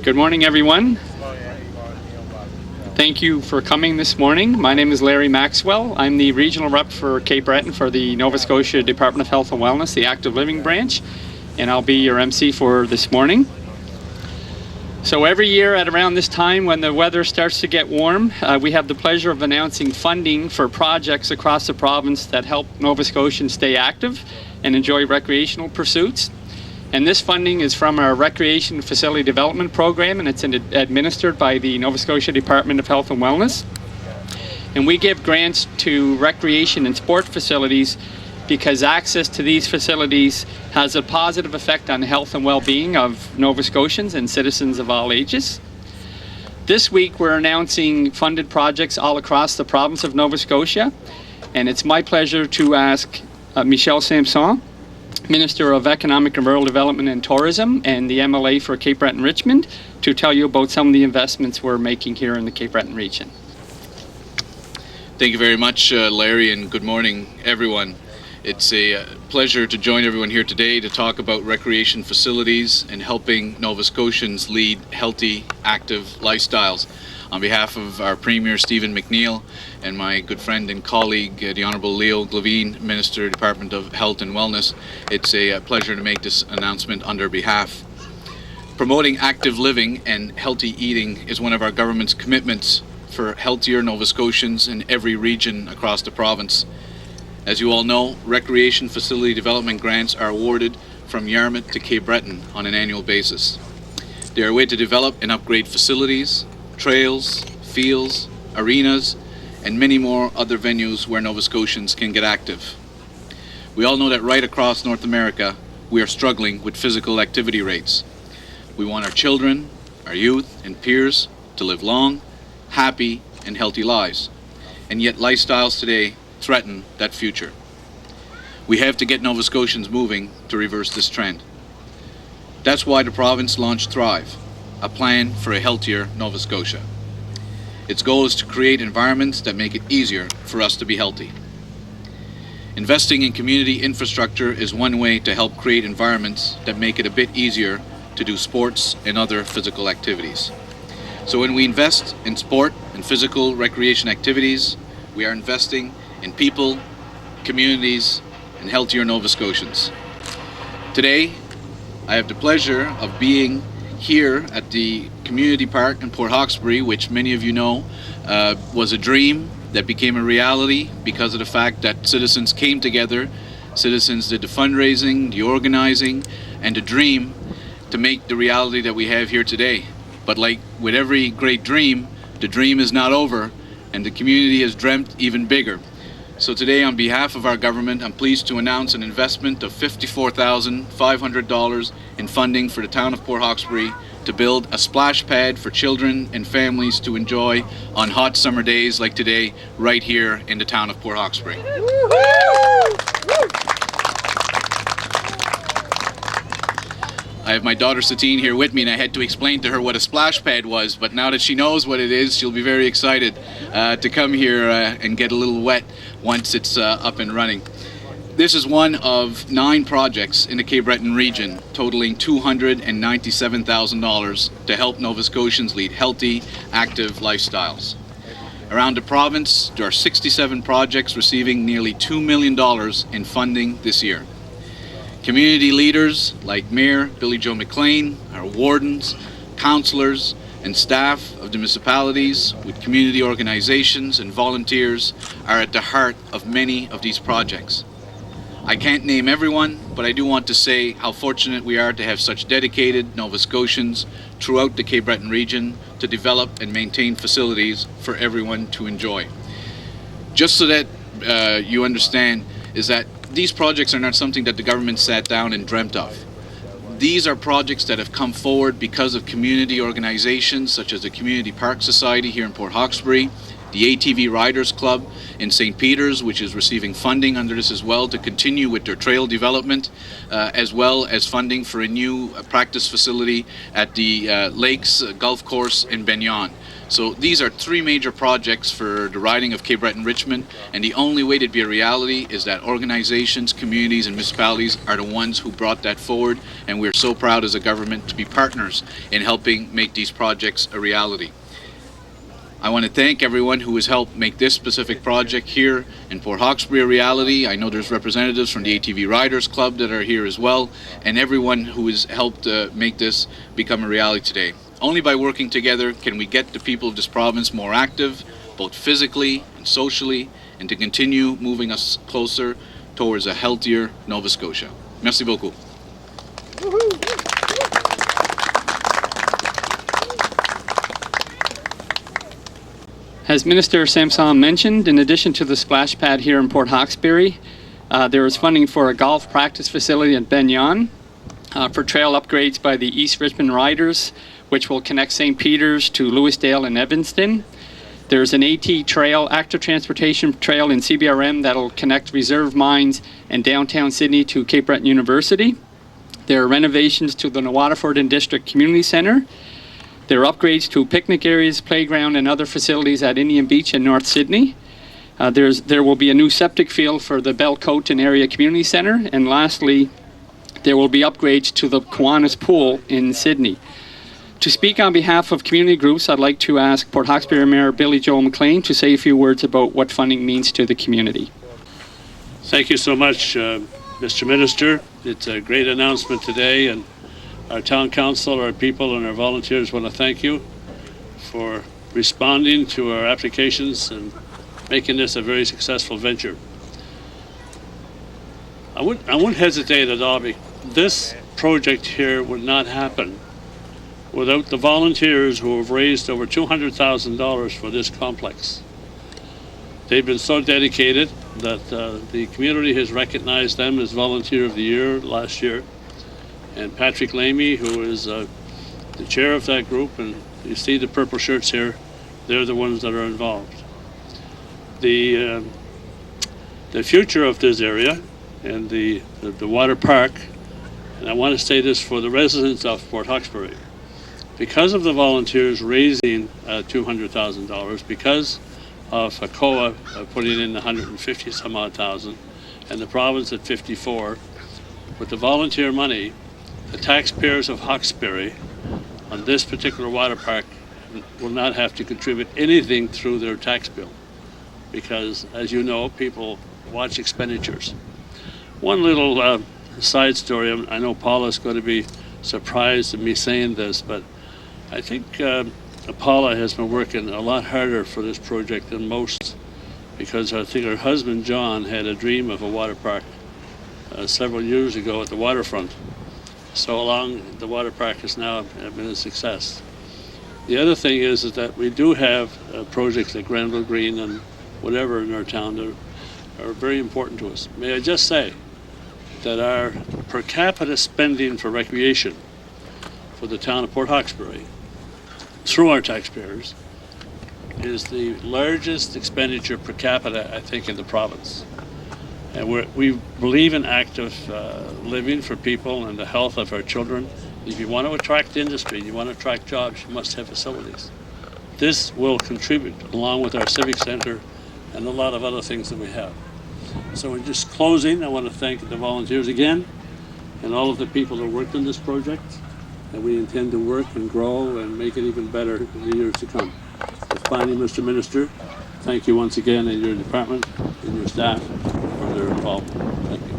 Good morning, everyone. Thank you for coming this morning. My name is Larry Maxwell. I'm the regional rep for Cape Breton for the Nova Scotia Department of Health and Wellness, the Active Living branch, and I'll be your MC for this morning. So every year at around this time when the weather starts to get warm, we have the pleasure of announcing funding for projects across the province that help Nova Scotians stay active and enjoy recreational pursuits. And this funding is from our Recreation Facility Development Program, and it's administered by the Nova Scotia Department of Health and Wellness. And we give grants to recreation and sport facilities because access to these facilities has a positive effect on the health and well-being of Nova Scotians and citizens of all ages. This week we're announcing funded projects all across the province of Nova Scotia, and it's my pleasure to ask Michel Samson, Minister of Economic and Rural Development and Tourism and the MLA for Cape Breton Richmond, to tell you about some of the investments we're making here in the Cape Breton region. Thank you very much, Larry, and good morning, everyone. It's a pleasure to join everyone here today to talk about recreation facilities and helping Nova Scotians lead healthy, active lifestyles. On behalf of our Premier, Stephen McNeil, and my good friend and colleague, the Honourable Leo Glavine, Minister, Department of Health and Wellness, it's a pleasure to make this announcement on their behalf. Promoting active living and healthy eating is one of our government's commitments for healthier Nova Scotians in every region across the province. As you all know, recreation facility development grants are awarded from Yarmouth to Cape Breton on an annual basis. They are a way to develop and upgrade facilities, trails, fields, arenas, and many more other venues where Nova Scotians can get active. We all know that right across North America, we are struggling with physical activity rates. We want our children, our youth, and peers to live long, happy, and healthy lives. And yet lifestyles today threaten that future. We have to get Nova Scotians moving to reverse this trend. That's why the province launched Thrive, a plan for a healthier Nova Scotia. Its goal is to create environments that make it easier for us to be healthy. Investing in community infrastructure is one way to help create environments that make it a bit easier to do sports and other physical activities. So when we invest in sport and physical recreation activities, we are investing in people, communities, and healthier Nova Scotians. Today, I have the pleasure of being here at the community park in Port Hawkesbury, which many of you know was a dream that became a reality because of the fact that citizens came together, citizens did the fundraising, the organizing, and the dream to make the reality that we have here today. But like with every great dream, the dream is not over, and the community has dreamt even bigger. So today, on behalf of our government, I'm pleased to announce an investment of $54,500 in funding for the town of Port Hawkesbury to build a splash pad for children and families to enjoy on hot summer days like today, right here in the town of Port Hawkesbury. I have my daughter Satine here with me, and I had to explain to her what a splash pad was, but now that she knows what it is, she'll be very excited to come here and get a little wet once it's up and running. This is one of 9 projects in the Cape Breton region, totaling $297,000 to help Nova Scotians lead healthy, active lifestyles. Around the province, there are 67 projects receiving nearly $2 million in funding this year. Community leaders like Mayor Billy Joe McLean, our wardens, councillors, and staff of the municipalities with community organizations and volunteers are at the heart of many of these projects. I can't name everyone, but I do want to say how fortunate we are to have such dedicated Nova Scotians throughout the Cape Breton region to develop and maintain facilities for everyone to enjoy. Just so that you understand, is that these projects are not something that the government sat down and dreamt of. These are projects that have come forward because of community organizations such as the Community Park Society here in Port Hawkesbury, the ATV Riders Club in St. Peter's, which is receiving funding under this as well to continue with their trail development, as well as funding for a new practice facility at the Lakes Golf Course in Benyon. So these are three major projects for the riding of Cape Breton Richmond, and the only way to be a reality is that organizations, communities and municipalities are the ones who brought that forward, and we're so proud as a government to be partners in helping make these projects a reality. I want to thank everyone who has helped make this specific project here in Port Hawkesbury a reality. I know there's representatives from the ATV Riders Club that are here as well, and everyone who has helped make this become a reality today. Only by working together can we get the people of this province more active, both physically and socially, and to continue moving us closer towards a healthier Nova Scotia. Merci beaucoup. As Minister Samson mentioned, in addition to the splash pad here in Port Hawkesbury, there is funding for a golf practice facility at Benyon, for trail upgrades by the East Richmond Riders, which will connect St. Peter's to Lewisdale and Evanston. There's an AT trail, active transportation trail in CBRM that'll connect reserve mines and downtown Sydney to Cape Breton University. There are renovations to the Waterford and District Community Centre. There are upgrades to picnic areas, playground, and other facilities at Indian Beach and North Sydney. There will be a new septic field for the Belcote Area Community Centre. And lastly, there will be upgrades to the Kiwanis Pool in Sydney. To speak on behalf of community groups, I'd like to ask Port Hawkesbury Mayor Billy Joel McLean to say a few words about what funding means to the community. Thank you so much, Mr. Minister. It's a great announcement today, and our town council, our people, and our volunteers want to thank you for responding to our applications and making this a very successful venture. I wouldn't hesitate at all. This project here would not happen without the volunteers who have raised over $200,000 for this complex. They've been so dedicated that the community has recognized them as Volunteer of the Year last year. And Patrick Lamy, who is the chair of that group, and you see the purple shirts here, they're the ones that are involved. The future of this area and the water park, and I want to say this for the residents of Port Hawkesbury, because of the volunteers raising $200,000, because of COA putting in 150 some odd thousand, and the province at 54, with the volunteer money, the taxpayers of Hawkesbury on this particular water park will not have to contribute anything through their tax bill, because, as you know, people watch expenditures. One little side story, I know Paula's going to be surprised at me saying this, but I think Paula has been working a lot harder for this project than most, because I think her husband John had a dream of a water park several years ago at the waterfront. So along, the water park has now been a success. The other thing is that we do have projects like Granville Green and whatever in our town that are very important to us. May I just say that our per capita spending for recreation for the town of Port Hawkesbury through our taxpayers is the largest expenditure per capita, I think, in the province. And we believe in active living for people and the health of our children. If you want to attract industry, you want to attract jobs, you must have facilities. This will contribute, along with our civic center and a lot of other things that we have. So in just closing, I want to thank the volunteers again and all of the people that worked on this project. And we intend to work and grow and make it even better in the years to come. So finally, Mr. Minister, thank you once again, and your department and your staff for their involvement. Thank you.